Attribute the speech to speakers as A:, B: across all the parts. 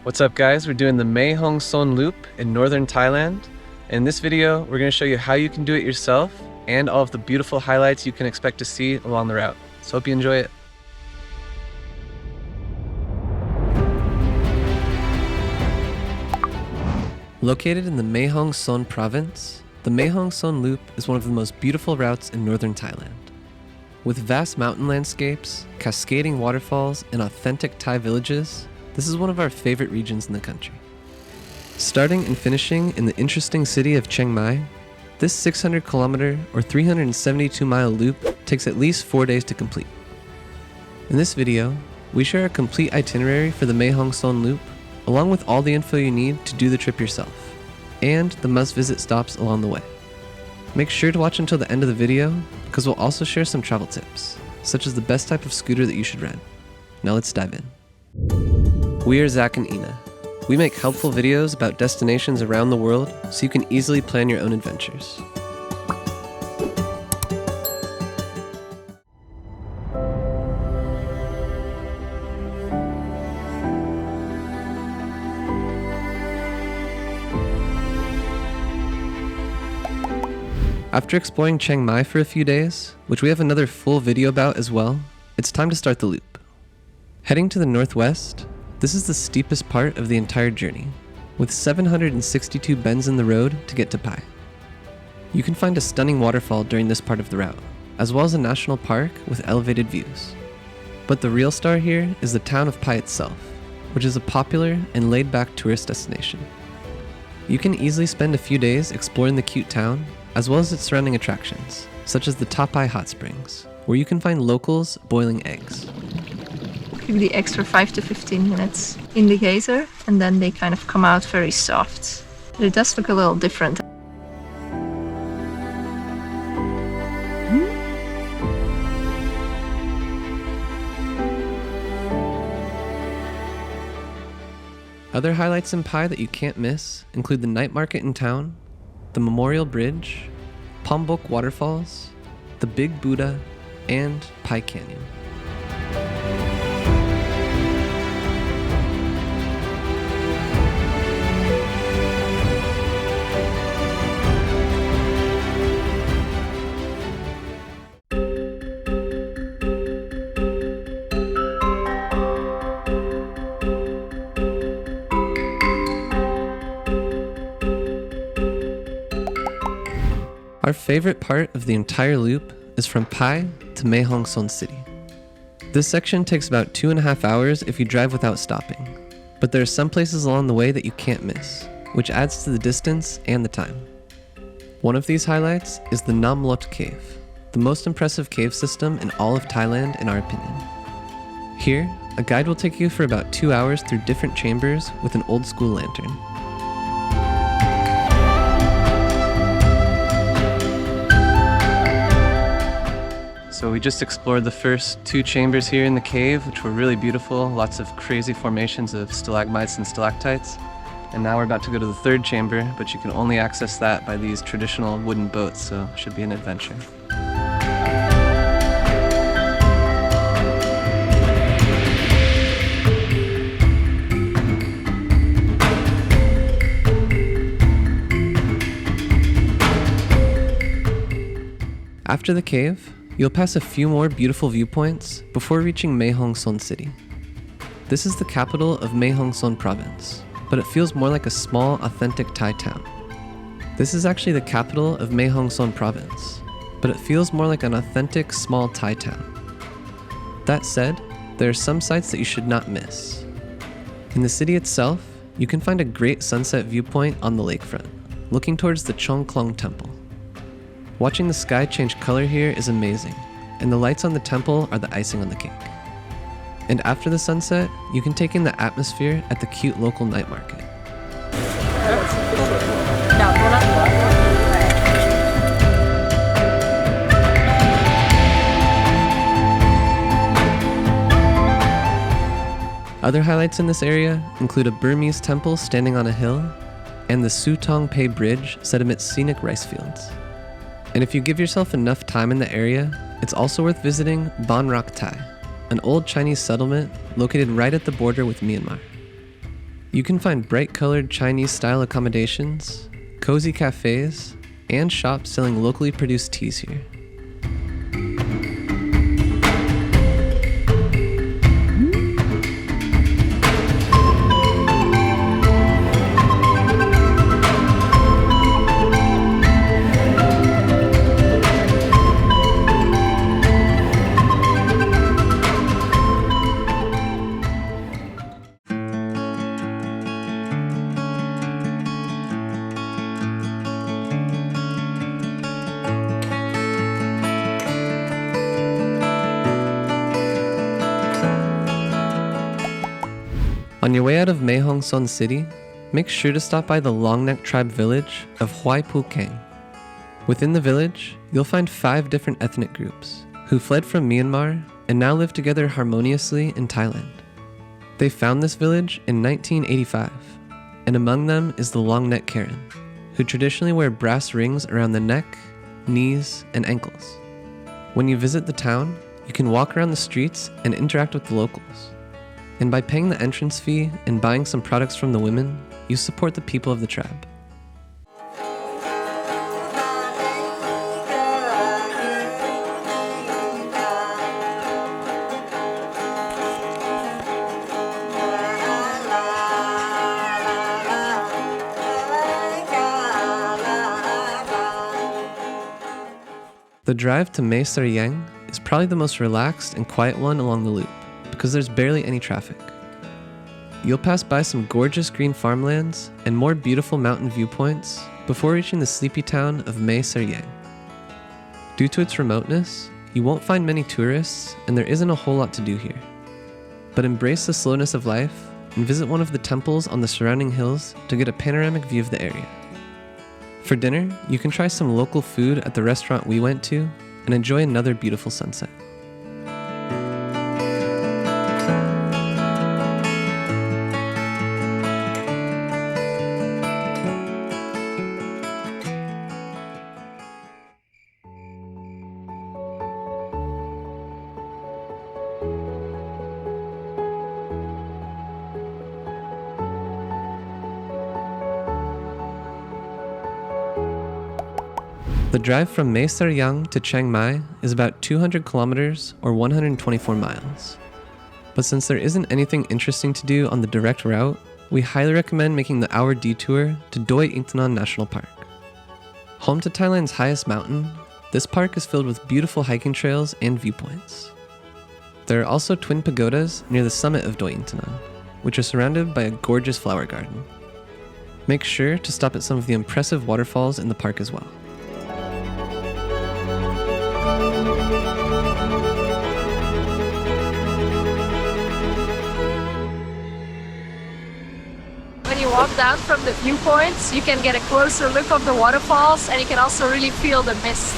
A: What's up guys, we're doing the Mae Hong Son Loop in northern Thailand. In this video, we're going to show you how you can do it yourself and all of the beautiful highlights you can expect to see along the route. So hope you enjoy it. Located in the Mae Hong Son province, the Mae Hong Son Loop is one of the most beautiful routes in northern Thailand. With vast mountain landscapes, cascading waterfalls, and authentic Thai villages, this is one of our favorite regions in the country. Starting and finishing in the interesting city of Chiang Mai, this 600 kilometer or 372 mile loop takes at least 4 days to complete. In this video, we share a complete itinerary for the Mae Hong Son Loop, along with all the info you need to do the trip yourself, and the must-visit stops along the way. Make sure to watch until the end of the video, because we'll also share some travel tips, such as the best type of scooter that you should rent. Now let's dive in. We are Zach and Ina. We make helpful videos about destinations around the world so you can easily plan your own adventures. After exploring Chiang Mai for a few days, which we have another full video about as well, it's time to start the loop. Heading to the northwest, this is the steepest part of the entire journey, with 762 bends in the road to get to Pai. You can find a stunning waterfall during this part of the route, as well as a national park with elevated views. But the real star here is the town of Pai itself, which is a popular and laid-back tourist destination. You can easily spend a few days exploring the cute town, as well as its surrounding attractions, such as the To Pai hot springs, where you can find locals boiling eggs.
B: Give the extra 5 to 15 minutes in the geyser, and then they kind of come out very soft. But it does look a little different.
A: Other highlights in Pai that you can't miss include the night market in town, the Memorial Bridge, Pambok Waterfalls, the Big Buddha, and Pai Canyon. Our favorite part of the entire loop is from Pai to Mae Hong Son City. This section takes about 2.5 hours if you drive without stopping, but there are some places along the way that you can't miss, which adds to the distance and the time. One of these highlights is the Nam Lot Cave, the most impressive cave system in all of Thailand in our opinion. Here, a guide will take you for about 2 hours through different chambers with an old school lantern. So we just explored the first 2 chambers here in the cave, which were really beautiful, lots of crazy formations of stalagmites and stalactites. And now we're about to go to the 3rd chamber, but you can only access that by these traditional wooden boats, so it should be an adventure. After the cave, you'll pass a few more beautiful viewpoints before reaching Mae Hong Son City. This is the capital of Mae Hong Son province, but it feels more like a small, authentic Thai town. This is actually the capital of Mae Hong Son province, but it feels more like an authentic, small Thai town. That said, there are some sights that you should not miss. In the city itself, you can find a great sunset viewpoint on the lakefront, looking towards the Chong Klong Temple. Watching the sky change color here is amazing, and the lights on the temple are the icing on the cake. And after the sunset, you can take in the atmosphere at the cute local night market. Other highlights in this area include a Burmese temple standing on a hill, and the Sutong Pei Bridge set amidst scenic rice fields. And if you give yourself enough time in the area, it's also worth visiting Ban Rak Thai, an old Chinese settlement located right at the border with Myanmar. You can find bright-colored Chinese-style accommodations, cozy cafes, and shops selling locally produced teas here. On your way out of Mae Hong Son City, make sure to stop by the Longneck tribe village of Huai. Within the village, you'll find 5 different ethnic groups who fled from Myanmar and now live together harmoniously in Thailand. They found this village in 1985, and among them is the Longneck Karen, who traditionally wear brass rings around the neck, knees, and ankles. When you visit the town, you can walk around the streets and interact with the locals. And by paying the entrance fee and buying some products from the women, you support the people of the tribe. The drive to Mae Sariang is probably the most relaxed and quiet one along the loop, because there's barely any traffic. You'll pass by some gorgeous green farmlands and more beautiful mountain viewpoints before reaching the sleepy town of Mae Sariang. Due to its remoteness, you won't find many tourists and there isn't a whole lot to do here. But embrace the slowness of life and visit one of the temples on the surrounding hills to get a panoramic view of the area. For dinner, you can try some local food at the restaurant we went to and enjoy another beautiful sunset. The drive from Mae Sariang to Chiang Mai is about 200 kilometers or 124 miles. But since there isn't anything interesting to do on the direct route, we highly recommend making the hour detour to Doi Inthanon National Park. Home to Thailand's highest mountain, this park is filled with beautiful hiking trails and viewpoints. There are also twin pagodas near the summit of Doi Inthanon, which are surrounded by a gorgeous flower garden. Make sure to stop at some of the impressive waterfalls in the park as well.
B: When you walk down from the viewpoints, you can get a closer look of the waterfalls and you can also really feel the mist.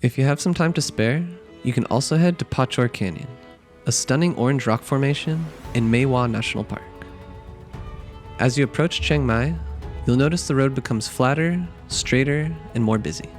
A: If you have some time to spare, you can also head to Pa Chor Canyon, a stunning orange rock formation in Mae Hwa National Park. As you approach Chiang Mai, you'll notice the road becomes flatter, straighter, and more busy.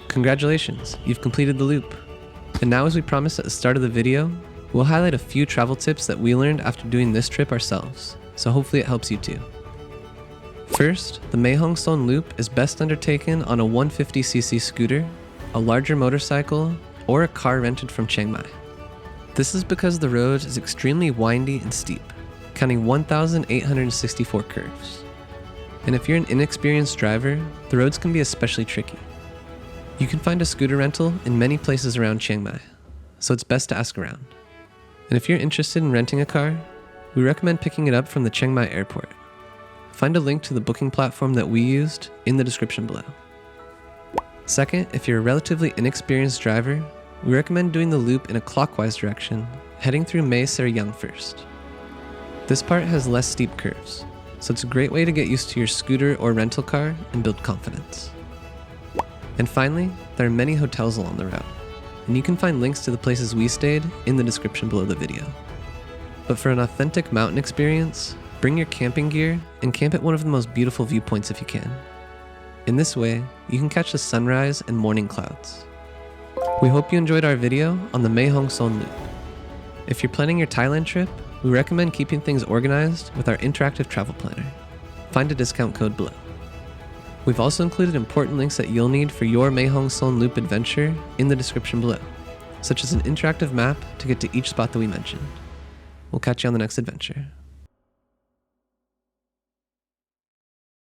A: Congratulations, you've completed the loop. And now, as we promised at the start of the video, we'll highlight a few travel tips that we learned after doing this trip ourselves, so hopefully it helps you too. First, the Mae Hong Son Loop is best undertaken on a 150cc scooter, a larger motorcycle, or a car rented from Chiang Mai. This is because the road is extremely windy and steep, counting 1,864 curves. And if you're an inexperienced driver, the roads can be especially tricky. You can find a scooter rental in many places around Chiang Mai, so it's best to ask around. And if you're interested in renting a car, we recommend picking it up from the Chiang Mai airport. Find a link to the booking platform that we used in the description below. Second, if you're a relatively inexperienced driver, we recommend doing the loop in a clockwise direction, heading through Mae Sariang first. This part has less steep curves, so it's a great way to get used to your scooter or rental car and build confidence. And finally, there are many hotels along the route, and you can find links to the places we stayed in the description below the video. But for an authentic mountain experience, Bring your camping gear and camp at one of the most beautiful viewpoints if you can. In this way, you can catch the sunrise and morning clouds. We hope you enjoyed our video on the Mae Hong Son Loop. If you're planning your Thailand trip, we recommend keeping things organized with our interactive travel planner. Find a discount code below. We've also included important links that you'll need for your Mae Hong Son Loop adventure in the description below, such as an interactive map to get to each spot that we mentioned. We'll catch you on the next adventure.